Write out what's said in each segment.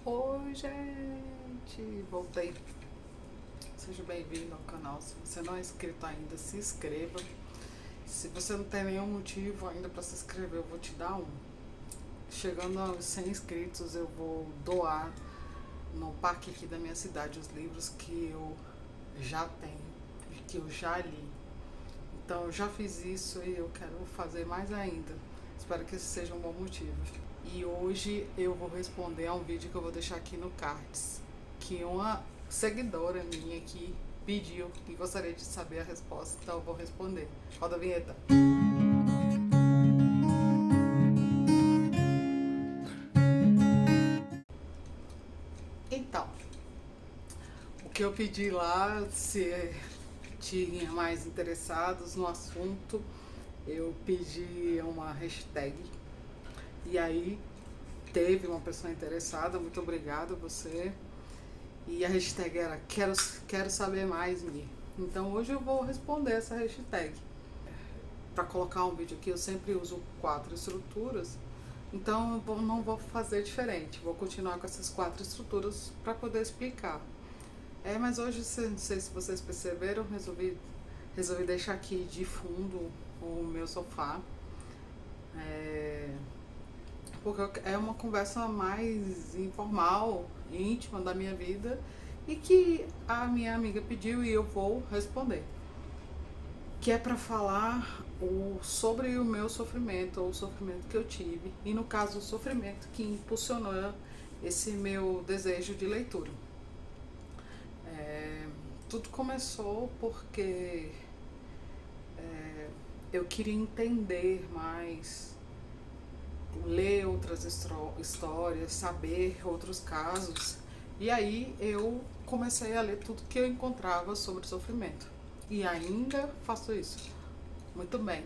Oi, gente! Voltei. Seja bem-vindo ao canal. Se você não é inscrito ainda, se inscreva. Se você não tem nenhum motivo ainda para se inscrever, eu vou te dar um. Chegando aos 100 inscritos, eu vou doar no parque aqui da minha cidade os livros que eu já tenho e que eu já li. Então, eu já fiz isso e eu quero fazer mais ainda. Espero que esse seja um bom motivo. E hoje eu vou responder a um vídeo que eu vou deixar aqui no cards, que uma seguidora minha aqui pediu e gostaria de saber a resposta, então eu vou responder. Roda a vinheta. Então, o que eu pedi lá, se tinha mais interessados no assunto, eu pedi uma hashtag. E aí teve uma pessoa interessada, muito obrigada a você. E a hashtag era quero saber mais, Mi. Então hoje eu vou responder essa hashtag. Para colocar um vídeo aqui eu sempre uso 4 estruturas, então eu não vou fazer diferente. Vou continuar com essas 4 estruturas para poder explicar. Mas hoje, não sei se vocês perceberam, resolvi deixar aqui de fundo o meu sofá. Porque é uma conversa mais informal, íntima da minha vida e que a minha amiga pediu e eu vou responder. Que é para falar sobre o meu sofrimento, ou o sofrimento que eu tive, e no caso o sofrimento que impulsionou esse meu desejo de leitura. Tudo começou porque eu queria entender mais, ler outras histórias, saber outros casos. E aí eu comecei a ler tudo que eu encontrava sobre sofrimento. E ainda faço isso. Muito bem.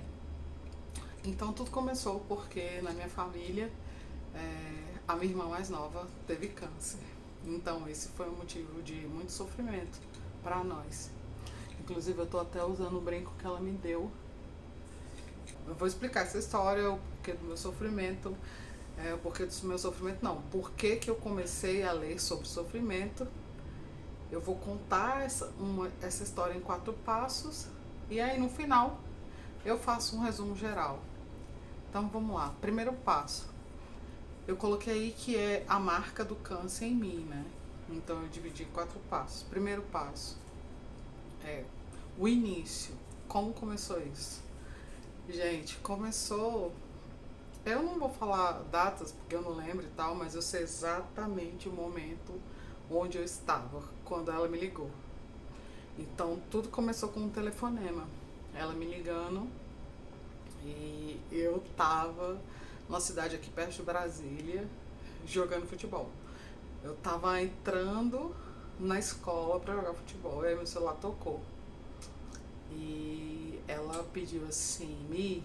Então tudo começou porque na minha família a minha irmã mais nova teve câncer. Então esse foi um motivo de muito sofrimento para nós. Inclusive eu tô até usando o brinco que ela me deu. Eu vou explicar essa história, o porquê do meu sofrimento, o porquê do meu sofrimento não, por que eu comecei a ler sobre sofrimento. Eu vou contar essa história em 4 passos e aí no final eu faço um resumo geral. Então vamos lá, primeiro passo. Eu coloquei aí que é a marca do câncer em mim, né? Então eu dividi em 4 passos. Primeiro passo é o início. Como começou isso? Gente, começou. Eu não vou falar datas porque eu não lembro e tal, mas eu sei exatamente o momento onde eu estava quando ela me ligou. Então tudo começou com um telefonema. Ela me ligando e eu tava numa cidade aqui perto de Brasília jogando futebol. Eu tava entrando na escola para jogar futebol e aí meu celular tocou. E ela pediu assim: Mi,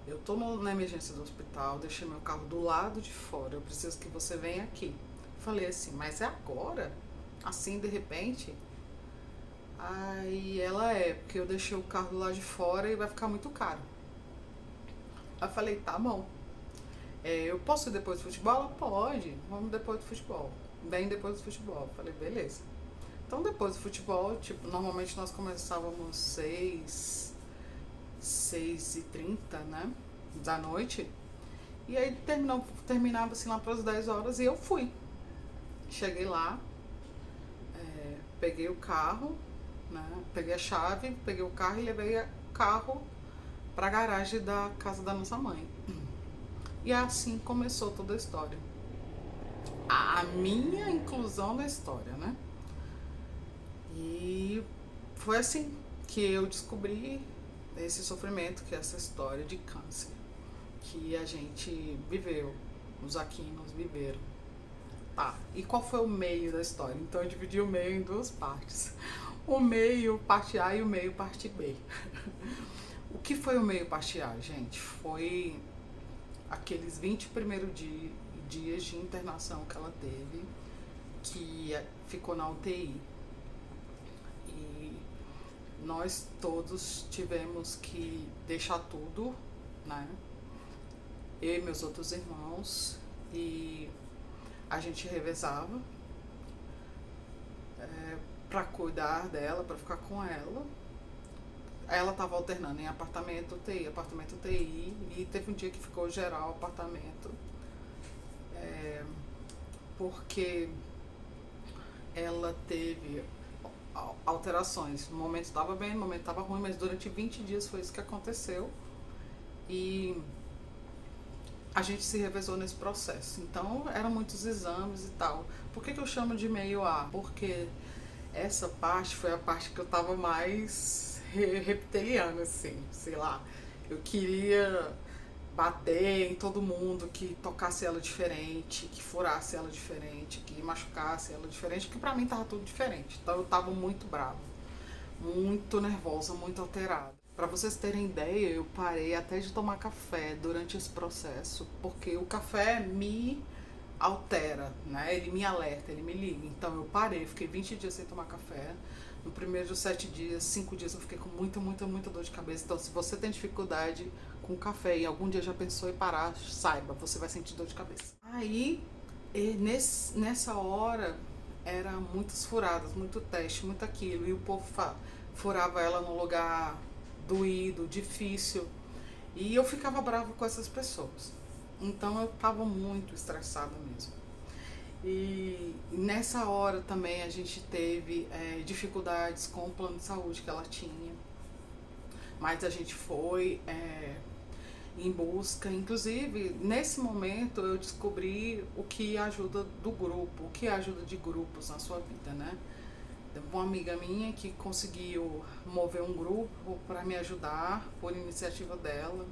eu tô na emergência do hospital, deixei meu carro do lado de fora, eu preciso que você venha aqui. Falei assim, mas é agora? Assim, de repente? Aí ela porque eu deixei o carro do lado de fora e vai ficar muito caro. Aí eu falei, tá bom. Eu posso ir depois do futebol? Ela pode, vamos depois do futebol. Bem depois do futebol. Falei, beleza. Então depois do futebol, tipo, normalmente nós começávamos 6h30, né? Da noite. E aí terminava assim lá para as 10 horas e eu fui. Cheguei lá, peguei o carro, né? Peguei a chave, peguei o carro e levei o carro para a garagem da casa da nossa mãe. E assim começou toda a história. A minha inclusão na história, né? E foi assim que eu descobri esse sofrimento, que é essa história de câncer que a gente viveu, os aquinos viveram. Tá, e qual foi o meio da história? Então eu dividi o meio em 2 partes. O meio, parte A, e o meio, parte B. O que foi o meio, parte A, gente? Foi aqueles 20 primeiros dias de internação que ela teve, que ficou na UTI. E nós todos tivemos que deixar tudo, né? Eu e meus outros irmãos, e A gente revezava para cuidar dela, para ficar com ela. Ela estava alternando em apartamento UTI, e teve um dia que ficou geral apartamento, porque ela teve alterações. No momento estava bem, no momento estava ruim, mas durante 20 dias foi isso que aconteceu. E a gente se revezou nesse processo. Então, eram muitos exames e tal. Por que eu chamo de meio A? Porque essa parte foi a parte que eu tava mais reptiliana, assim, sei lá. Eu queria bater em todo mundo que tocasse ela diferente, que furasse ela diferente, que machucasse ela diferente, que pra mim tava tudo diferente. Então eu tava muito brava, muito nervosa, muito alterada. Para vocês terem ideia, eu parei até de tomar café durante esse processo, porque o café me altera, né? Ele me alerta, ele me liga. Então eu parei, fiquei 20 dias sem tomar café. No primeiro dos 7 dias, 5 dias eu fiquei com muita dor de cabeça. Então, se você tem dificuldade com café e algum dia já pensou em parar, saiba, você vai sentir dor de cabeça. Aí, nessa hora, era muitas furadas, muito teste, muito aquilo. E o povo furava ela num lugar doído, difícil. E eu ficava brava com essas pessoas. Então eu estava muito estressada mesmo. E nessa hora também a gente teve dificuldades com o plano de saúde que ela tinha. Mas a gente foi em busca. Inclusive, nesse momento eu descobri o que ajuda do grupo, o que ajuda de grupos na sua vida, né? Uma amiga minha que conseguiu mover um grupo para me ajudar por iniciativa dela.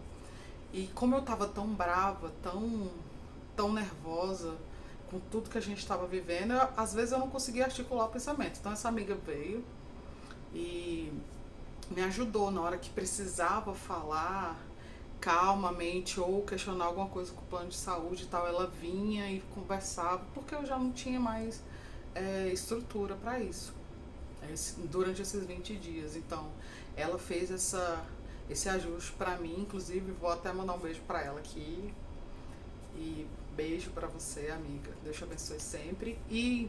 E como eu estava tão brava, tão nervosa com tudo que a gente estava vivendo, às vezes eu não conseguia articular o pensamento. Então essa amiga veio e me ajudou na hora que precisava falar calmamente ou questionar alguma coisa com o plano de saúde e tal. Ela vinha e conversava, porque eu já não tinha mais estrutura para isso durante esses 20 dias. Então ela fez esse ajuste para mim, inclusive vou até mandar um beijo para ela aqui. E beijo para você, amiga. Deus te abençoe sempre. E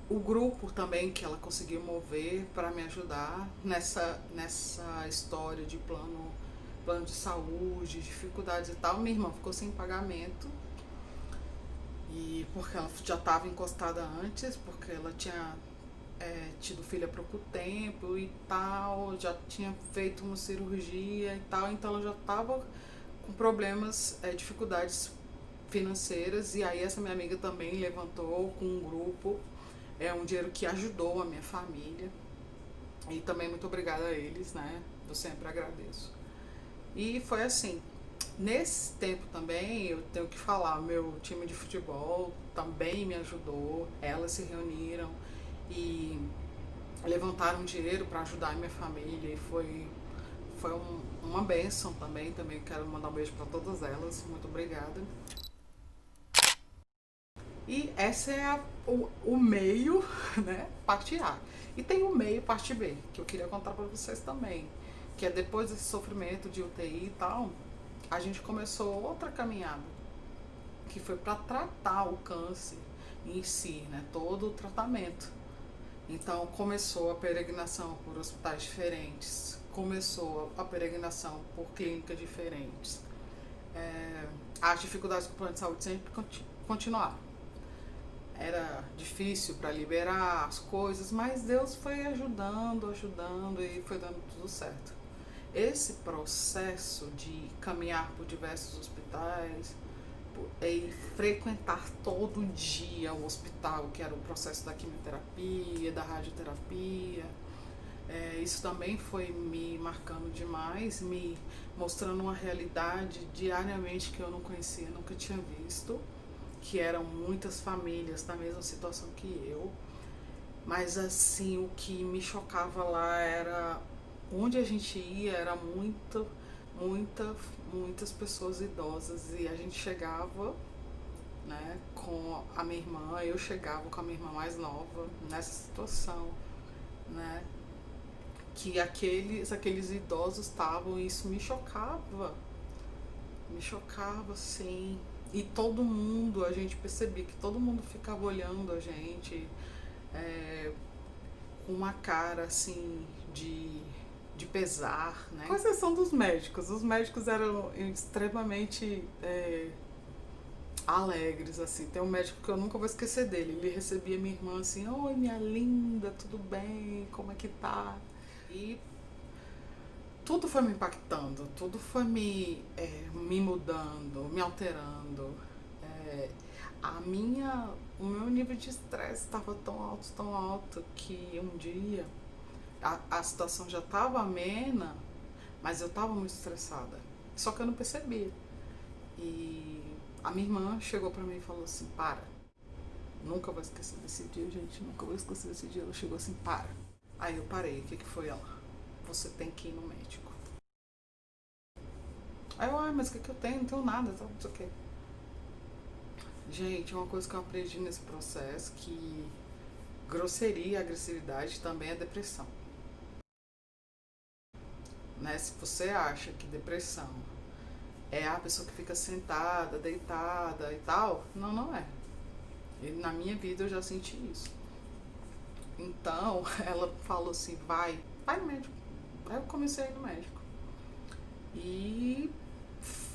o grupo também que ela conseguiu mover para me ajudar nessa história de plano de saúde, dificuldades e tal. Minha irmã ficou sem pagamento. E porque ela já estava encostada antes, porque ela tinha tido filho há pouco tempo e tal, já tinha feito uma cirurgia e tal, então ela já estava com problemas, dificuldades financeiras. E aí essa minha amiga também levantou com um grupo um dinheiro que ajudou a minha família. E também muito obrigada a eles, né? Eu sempre agradeço. E foi assim. Nesse tempo também, eu tenho que falar, meu time de futebol também me ajudou. Elas se reuniram e levantaram dinheiro para ajudar a minha família. E foi uma bênção também. Também quero mandar um beijo para todas elas. Muito obrigada. E essa é o meio, né? Parte A. E tem o meio, parte B, que eu queria contar para vocês também. Que é depois desse sofrimento de UTI e tal, a gente começou outra caminhada, que foi para tratar o câncer em si, né? Todo o tratamento. Então começou a peregrinação por hospitais diferentes, começou a peregrinação por clínicas diferentes. As dificuldades com o plano de saúde sempre continuaram. Era difícil para liberar as coisas, mas Deus foi ajudando e foi dando tudo certo. Esse processo de caminhar por diversos hospitais e frequentar todo dia o hospital, que era o processo da quimioterapia, da radioterapia, isso também foi me marcando demais, me mostrando uma realidade diariamente que eu não conhecia, nunca tinha visto, que eram muitas famílias na mesma situação que eu. Mas assim, o que me chocava lá era onde a gente ia, era muitas pessoas idosas, e a gente chegava, né, com a minha irmã, eu chegava com a minha irmã mais nova nessa situação, né, que aqueles idosos estavam, e isso me chocava sim. E todo mundo, a gente percebia que todo mundo ficava olhando a gente com uma cara assim de pesar, né? Com exceção dos médicos. Os médicos eram extremamente alegres, assim. Tem um médico que eu nunca vou esquecer dele. Ele recebia minha irmã assim: oi, minha linda, tudo bem? Como é que tá? E tudo foi me impactando, tudo foi me mudando, me alterando. É, o meu nível de estresse estava tão alto, que um dia a situação já estava amena, mas eu estava muito estressada. Só que eu não percebia. E a minha irmã chegou para mim e falou assim: para, nunca vou esquecer desse dia, gente, nunca vou esquecer desse dia. Ela chegou assim: para. Aí eu parei, o que foi ela? Você tem que ir no médico. Aí eu, mas o que eu tenho? Não tenho nada, não sei o que. Gente, uma coisa que eu aprendi nesse processo que grosseria e agressividade também é depressão. Né? Se você acha que depressão é a pessoa que fica sentada, deitada e tal, não é. E na minha vida eu já senti isso. Então, ela falou assim: vai no médico. Aí eu comecei a ir no médico. E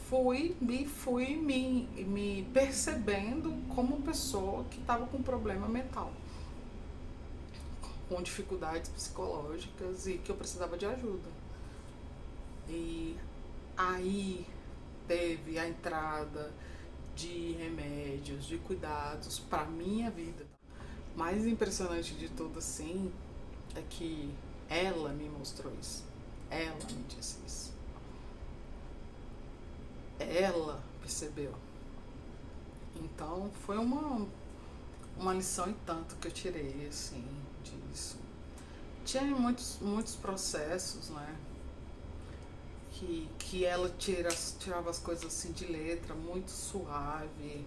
fui me percebendo como pessoa que estava com problema mental, com dificuldades psicológicas e que eu precisava de ajuda. E aí teve a entrada de remédios, de cuidados para minha vida. Mais impressionante de tudo, assim, é que ela me mostrou isso. Ela me disse isso. Ela percebeu. Então foi uma lição e tanto que eu tirei, assim, disso. Tinha muitos processos, né? Que ela tirava as coisas assim de letra, muito suave.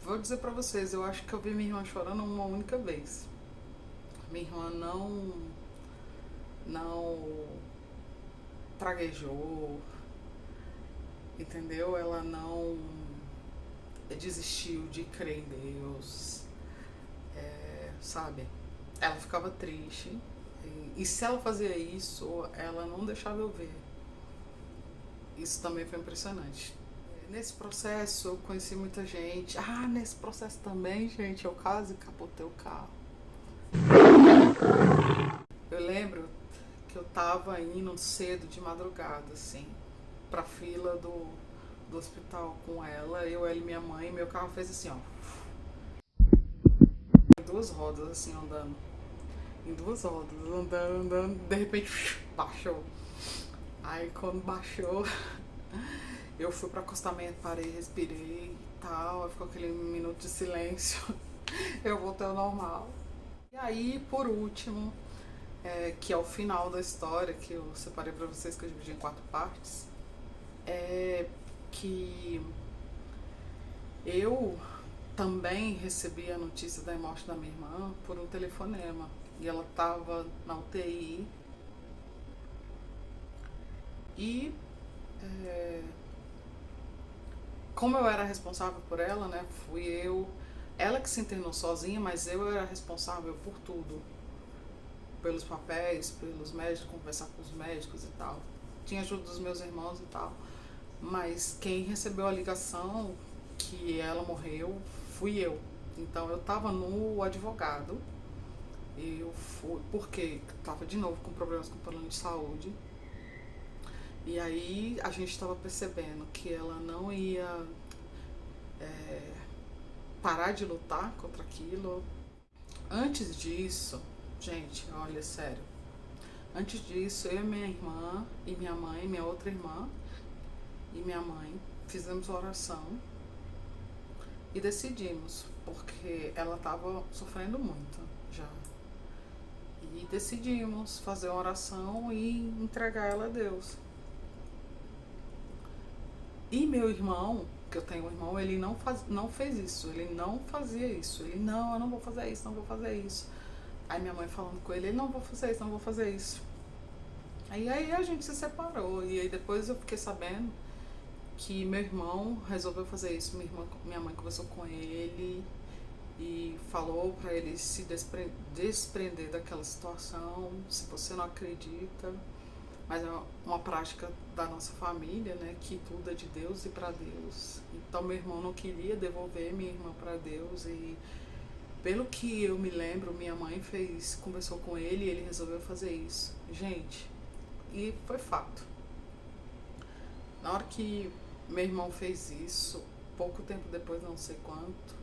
Vou dizer pra vocês, eu acho que eu vi minha irmã chorando uma única vez. Minha irmã não praguejou, entendeu? Ela não desistiu de crer em Deus, sabe? Ela ficava triste. E se ela fazia isso, ela não deixava eu ver. Isso também foi impressionante. Nesse processo eu conheci muita gente. Nesse processo também, gente, eu quase capotei o carro. Eu lembro que eu tava indo cedo de madrugada, assim, pra fila do hospital com ela e minha mãe, e meu carro fez assim, ó. Em duas rodas, assim, andando. Em duas rodas, andando, de repente baixou. Aí quando baixou, eu fui pro acostamento, parei, respirei e tal, ficou aquele minuto de silêncio. Eu voltei ao normal. E aí, por último, que é o final da história, que eu separei pra vocês, que eu dividi em 4 partes, é que eu também recebi a notícia da morte da minha irmã por um telefonema. E ela estava na UTI. E como eu era responsável por ela, né, fui eu. Ela que se internou sozinha, mas eu era responsável por tudo. Pelos papéis, pelos médicos, conversar com os médicos e tal. Tinha ajuda dos meus irmãos e tal. Mas quem recebeu a ligação que ela morreu fui eu. Então eu estava no advogado. Eu fui, porque estava de novo com problemas com o plano de saúde. E aí a gente estava percebendo que ela não ia parar de lutar contra aquilo. Antes disso, gente, olha, sério. Antes disso, eu e minha irmã, e minha mãe, minha outra irmã, e minha mãe, fizemos oração e decidimos, porque ela estava sofrendo muito já. E decidimos fazer uma oração e entregar ela a Deus. E meu irmão, que eu tenho um irmão, ele não fez isso, ele não fazia isso. Ele, não, eu não vou fazer isso, não vou fazer isso. Aí minha mãe falando com ele, não vou fazer isso, não vou fazer isso. Aí a gente se separou, e aí depois eu fiquei sabendo que meu irmão resolveu fazer isso. Minha mãe conversou com ele e falou para ele se desprender daquela situação. Se você não acredita, mas é uma prática da nossa família, né, que tudo é de Deus e para Deus. Então meu irmão não queria devolver minha irmã para Deus e pelo que eu me lembro, minha mãe conversou com ele e ele resolveu fazer isso. Gente, e foi fato. Na hora que meu irmão fez isso, pouco tempo depois, não sei quanto,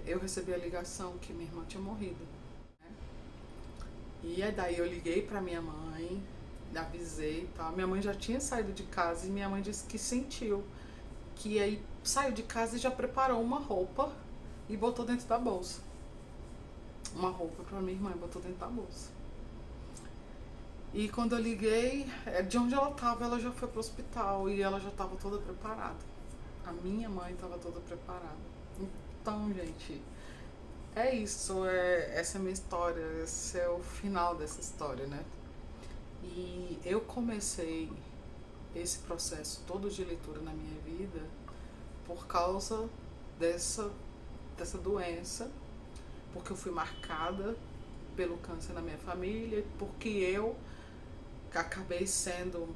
eu recebi a ligação que minha irmã tinha morrido. Né? E aí daí eu liguei pra minha mãe, avisei e tal. Minha mãe já tinha saído de casa e minha mãe disse que sentiu. Que aí saiu de casa e já preparou uma roupa e botou dentro da bolsa. Uma roupa pra minha irmã e botou dentro da bolsa. E quando eu liguei, de onde ela estava, ela já foi pro hospital e ela já estava toda preparada. A minha mãe estava toda preparada. Então, gente, é isso. Essa é a minha história. Esse é o final dessa história, né? E eu comecei esse processo todo de leitura na minha vida por causa dessa doença, porque eu fui marcada pelo câncer na minha família, porque eu acabei sendo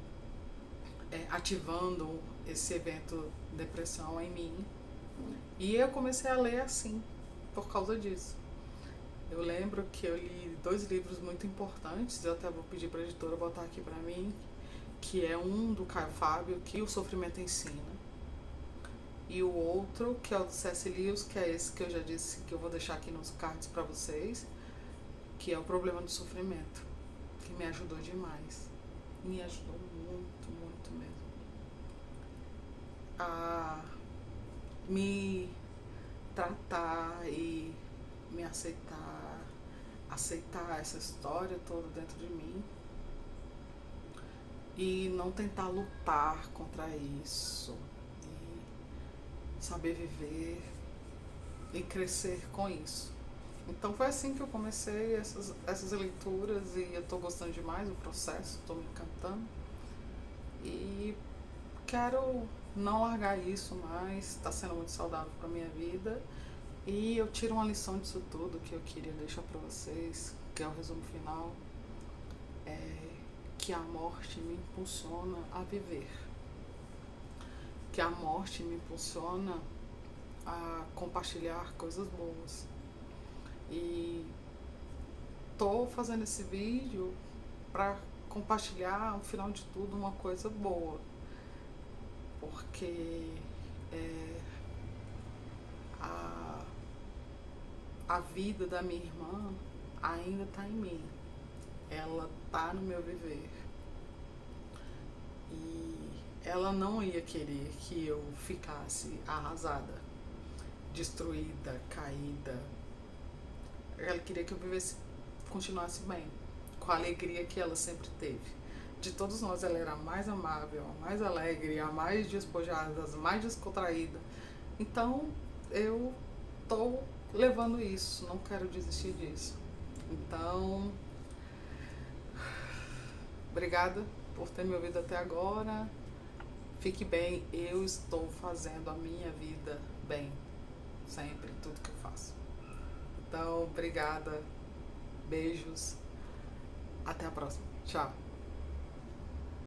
ativando esse evento depressão em mim. E eu comecei a ler assim, por causa disso. Eu lembro que eu li 2 livros muito importantes, eu até vou pedir para a editora botar aqui para mim, que é um do Caio Fábio, que o sofrimento ensina, e o outro, que é o do C.S. Lewis, que é esse que eu já disse que eu vou deixar aqui nos cards para vocês, que é o problema do sofrimento, que me ajudou demais. Me ajudou muito, muito mesmo. A me tratar e me aceitar essa história toda dentro de mim e não tentar lutar contra isso e saber viver e crescer com isso. Então foi assim que eu comecei essas leituras e eu tô gostando demais do processo, tô me encantando e quero não largar isso mais, tá sendo muito saudável pra minha vida e eu tiro uma lição disso tudo que eu queria deixar pra vocês, que é o resumo final, que a morte me impulsiona a viver, que a morte me impulsiona a compartilhar coisas boas. E tô fazendo esse vídeo para compartilhar, no final de tudo, uma coisa boa. Porque a vida da minha irmã ainda tá em mim. Ela tá no meu viver. E ela não ia querer que eu ficasse arrasada, destruída, caída. Ela queria que eu vivesse, continuasse bem, com a alegria que ela sempre teve. De todos nós, ela era a mais amável, a mais alegre, a mais despojada, a mais descontraída. Então, eu tô levando isso, não quero desistir disso. Então, obrigada por ter me ouvido até agora. Fique bem, eu estou fazendo a minha vida bem, sempre, tudo que eu faço. Então, obrigada, beijos, até a próxima, tchau.